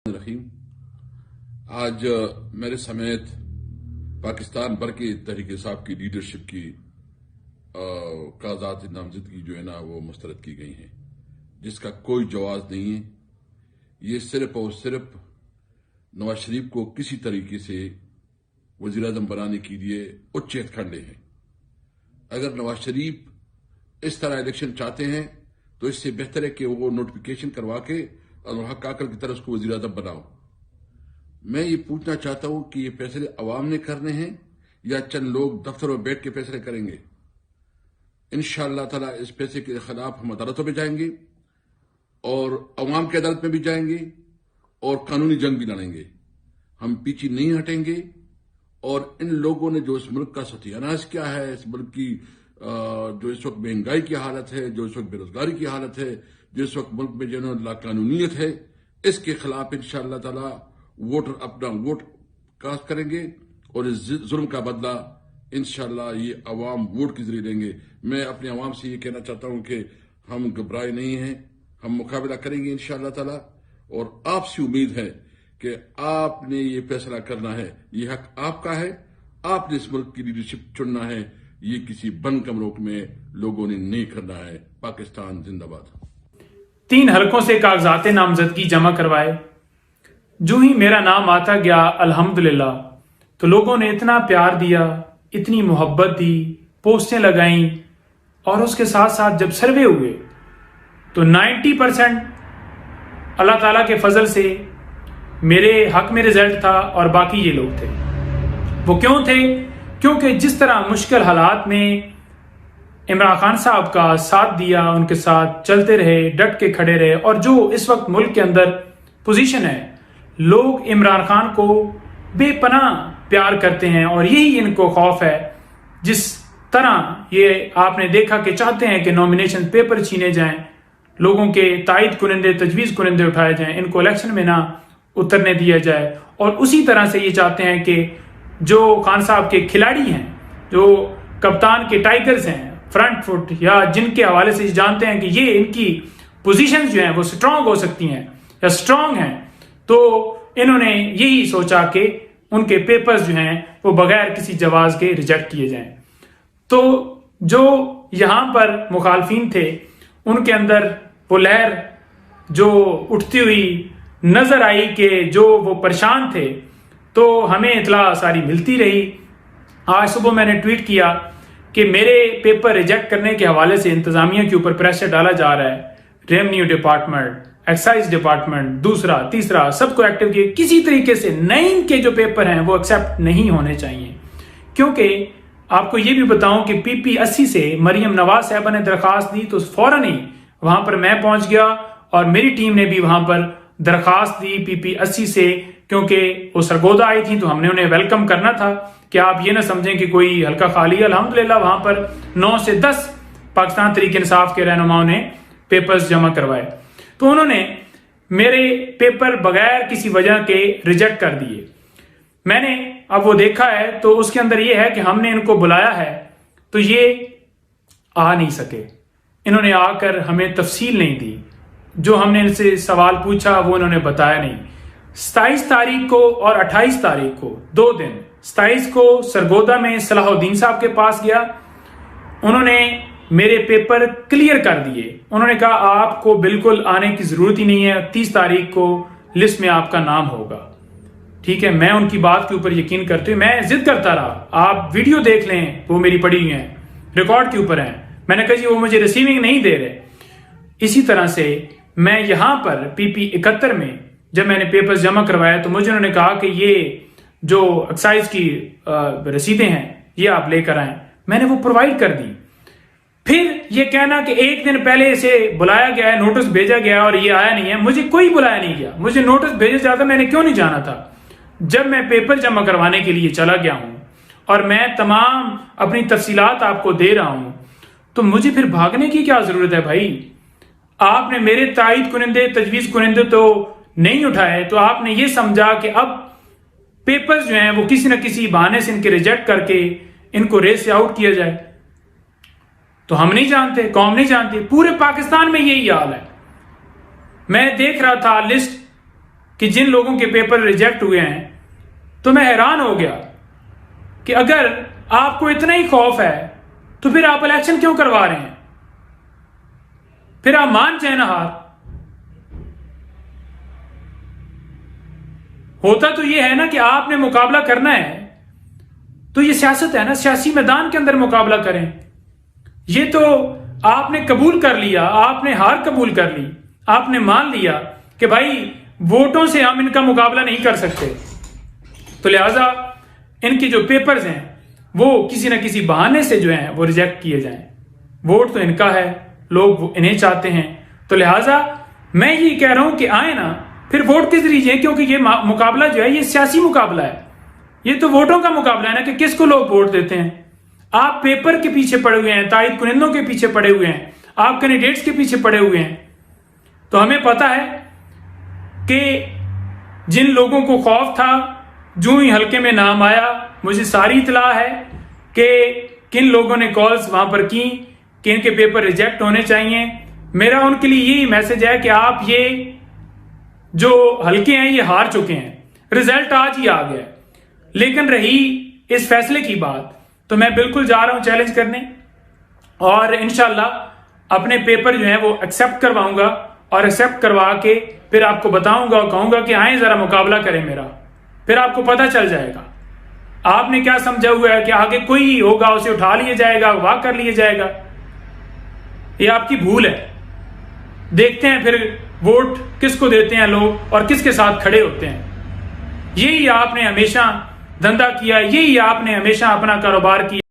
रहीम। आज मेरे समेत पाकिस्तान भर के तहरीक इंसाफ की लीडरशिप की कागजात नामजदगी जो है ना वो मुस्तरद की गई हैं, जिसका कोई जवाज नहीं है। ये सिर्फ और सिर्फ नवाज शरीफ को किसी तरीके से वज़ीर आज़म बनाने के लिए उच्चेत खंडे हैं। अगर नवाज शरीफ इस तरह इलेक्शन चाहते हैं तो इससे बेहतर है कि वो नोटिफिकेशन करवा के और हक आकल की तरह उसको वज़ीर आज़म बनाओ। मैं ये पूछना चाहता हूं कि ये फैसले अवाम ने करने हैं या चंद लोग दफ्तरों में बैठ के फैसले करेंगे। इंशाअल्लाह ताला इस फैसले के खिलाफ हम अदालतों में जाएंगे और अवाम की अदालत में भी जाएंगे और कानूनी जंग भी लड़ेंगे। हम पीछे नहीं हटेंगे। और इन लोगों ने जो इस मुल्क का सत्यानाश किया है, इस मुल्क की जो इस वक्त महंगाई की हालत है, जो इस वक्त बेरोजगारी की हालत है, जो इस वक्त मुल्क में जो लाकानूनीयत है, इसके खिलाफ इंशाअल्लाह ताला वोटर अपना वोट कास्ट करेंगे और इस जुल्म का बदला इंशाअल्लाह ये अवाम वोट के जरिए लेंगे। मैं अपने अवाम से ये कहना चाहता हूं कि हम घबराए नहीं हैं, हम मुकाबला करेंगे इंशाअल्लाह ताला। और आपसे उम्मीद है कि आपने ये फैसला करना है, ये हक आपका है, आपने इस मुल्क की लीडरशिप चुनना है। ये किसी बंद कमरों में लोगों ने नहीं करना है। पाकिस्तान जिंदाबाद। 3 हलकों से कागजात नामजदगी जमा करवाए। जो ही मेरा नाम आता गया अल्हम्दुलिल्लाह, तो लोगों ने इतना प्यार दिया, इतनी मोहब्बत दी, पोस्टें लगाईं और उसके साथ साथ जब सर्वे हुए तो 90% अल्लाह ताला के फजल से मेरे हक में रिजल्ट था और बाकी ये लोग थे। वो क्यों थे? क्योंकि जिस तरह मुश्किल हालात में इमरान खान साहब का साथ दिया, उनके साथ चलते रहे, डट के खड़े रहे। और जो इस वक्त मुल्क के अंदर पोजीशन है, लोग इमरान खान को बेपनाह प्यार करते हैं और यही इनको खौफ है। जिस तरह ये आपने देखा कि चाहते हैं कि नॉमिनेशन पेपर छीने जाएं, लोगों के तायद कुनिंदे, तजवीज़ कुनिंदे उठाए जाएं, इनको इलेक्शन में ना उतरने दिया जाए। और उसी तरह से ये चाहते हैं कि जो खान साहब के खिलाड़ी हैं, जो कप्तान के टाइगर्स हैं, फ्रंट फुट, या जिनके हवाले से जानते हैं कि ये इनकी पोजीशंस जो हैं वो स्ट्रांग हो सकती हैं या स्ट्रांग हैं, तो इन्होंने यही सोचा कि उनके पेपर्स जो हैं वो बगैर किसी जवाज के रिजेक्ट किए जाएं। तो जो यहां पर मुखालफीन थे, उनके अंदर वो लहर जो उठती हुई नजर आई कि जो वो परेशान थे, तो हमें इतला सारी मिलती रही। आज सुबह मैंने ट्वीट किया कि मेरे पेपर रिजेक्ट करने के हवाले से इंतजामिया के ऊपर प्रेशर डाला जा रहा है। रेवेन्यू डिपार्टमेंट, एक्साइज डिपार्टमेंट, दूसरा तीसरा सबको एक्टिव किए। किसी तरीके से 9 के जो पेपर हैं वो एक्सेप्ट नहीं होने चाहिए। क्योंकि आपको ये भी बताऊं कि PP 80 से मरियम नवाज साहबा ने दरखास्त दी तो फौरन ही वहां पर मैं पहुंच गया और मेरी टीम ने भी वहां पर दरखास्त दी PP 80 से, क्योंकि वो सरगोदा आई थी तो हमने उन्हें वेलकम करना था कि आप ये ना समझें कि कोई हल्का खाली है। अल्हम्दुलिल्लाह वहां पर 9 से 10 पाकिस्तान तहरीक इंसाफ के रहनुमाओं ने पेपर्स जमा करवाए। तो उन्होंने मेरे पेपर बगैर किसी वजह के रिजेक्ट कर दिए। मैंने अब वो देखा है तो उसके अंदर ये है कि हमने इनको बुलाया है तो ये आ नहीं सके। इन्होंने आकर हमें तफसील नहीं दी, जो हमने इनसे सवाल पूछा वो इन्होंने बताया नहीं। 27 तारीख को और 28 तारीख को 2 दिन, 27 को सरगोदा में सलाहुद्दीन साहब के पास गया, उन्होंने मेरे पेपर क्लियर कर दिए। उन्होंने कहा आपको बिल्कुल आने की जरूरत ही नहीं है, 30 तारीख को लिस्ट में आपका नाम होगा। ठीक है, मैं उनकी बात के ऊपर यकीन करते हुए मैं जिद करता रहा, आप वीडियो देख लें, वो मेरी पड़ी हुई है, रिकॉर्ड के ऊपर है। मैंने कहा जी वो मुझे रिसीविंग नहीं दे रहे। इसी तरह से मैं यहां पर PP 71 में जब मैंने पेपर्स जमा करवाया तो मुझे उन्होंने कहा कि ये जो एक्साइज की रसीदें हैं ये आप लेकर आए। मैंने वो प्रोवाइड कर दी। फिर ये कहना कि 1 दिन पहले इसे बुलाया गया है, नोटिस भेजा गया और ये आया नहीं है। मुझे कोई बुलाया नहीं गया, मुझे नोटिस भेजा जाता मैंने क्यों नहीं जाना था। जब मैं पेपर जमा करवाने के लिए चला गया हूं और मैं तमाम अपनी तफसीलात आपको दे रहा हूं, तो मुझे फिर भागने की क्या जरूरत है भाई। आपने मेरे तायद कुनिंदे, तजवीज कुनिंदे तो नहीं उठाए, तो आपने ये समझा कि अब पेपर्स जो हैं वो किसी न किसी बहाने से इनके रिजेक्ट करके इनको रेस से आउट किया जाए। तो हम नहीं जानते, कौम नहीं जानती, पूरे पाकिस्तान में यही हाल है। मैं देख रहा था लिस्ट کہ جن لوگوں کے پیپر ریجیکٹ ہوئے ہیں، تو میں حیران ہو گیا کہ اگر آپ کو اتنا ہی خوف ہے تو پھر آپ الیکشن کیوں کروا رہے ہیں؟ پھر آپ مان جائیں نا ہار۔ ہوتا تو یہ ہے نا کہ آپ نے مقابلہ کرنا ہے تو یہ سیاست ہے نا، سیاسی میدان کے اندر مقابلہ کریں۔ یہ تو آپ نے قبول کر لیا، آپ نے ہار قبول کر لی، آپ نے مان لیا کہ بھائی ووٹوں سے ہم ان کا مقابلہ نہیں کر سکتے، تو لہٰذا ان کے جو پیپرز ہیں وہ کسی نہ کسی بہانے سے جو ہیں وہ ریجیکٹ کیے جائیں۔ ووٹ تو ان کا ہے، لوگ انہیں چاہتے ہیں، تو لہٰذا میں یہ کہہ رہا ہوں کہ آئیں نا، پھر ووٹ کس دیجیے، کیونکہ یہ مقابلہ جو ہے یہ سیاسی مقابلہ ہے، یہ تو ووٹوں کا مقابلہ ہے نا کہ کس کو لوگ ووٹ دیتے ہیں۔ آپ پیپر کے پیچھے پڑے ہوئے ہیں، تائید کنندوں کے پیچھے پڑے ہوئے ہیں، آپ کینڈیڈیٹس کے پیچھے پڑے ہوئے ہیں، تو ہمیں پتہ ہے کہ جن لوگوں کو خوف تھا، جو ہی حلقے میں نام آیا، مجھے ساری اطلاع ہے کہ کن لوگوں نے کالز وہاں پر کی کہ ان کے پیپر ریجیکٹ ہونے چاہیے۔ میرا ان کے لیے یہی میسج ہے کہ آپ یہ جو حلقے ہیں یہ ہار چکے ہیں، رزلٹ آج ہی آ گیا، لیکن رہی اس فیصلے کی بات تو میں بالکل جا رہا ہوں چیلنج کرنے، اور انشاءاللہ اپنے پیپر جو ہیں وہ ایکسیپٹ کرواؤں گا، اور ایکسیپٹ کروا کے پھر آپ کو بتاؤں گا اور کہوں گا کہ آئیں ذرا مقابلہ کریں میرا، پھر آپ کو پتہ چل جائے گا۔ آپ نے کیا سمجھا ہوا ہے کہ آگے کوئی ہوگا اسے اٹھا لیا جائے گا، واہ کر لیا جائے گا، یہ آپ کی بھول ہے۔ دیکھتے ہیں پھر ووٹ کس کو دیتے ہیں لوگ اور کس کے ساتھ کھڑے ہوتے ہیں۔ یہی آپ نے ہمیشہ دھندا کیا، یہی آپ نے ہمیشہ اپنا کاروبار کیا۔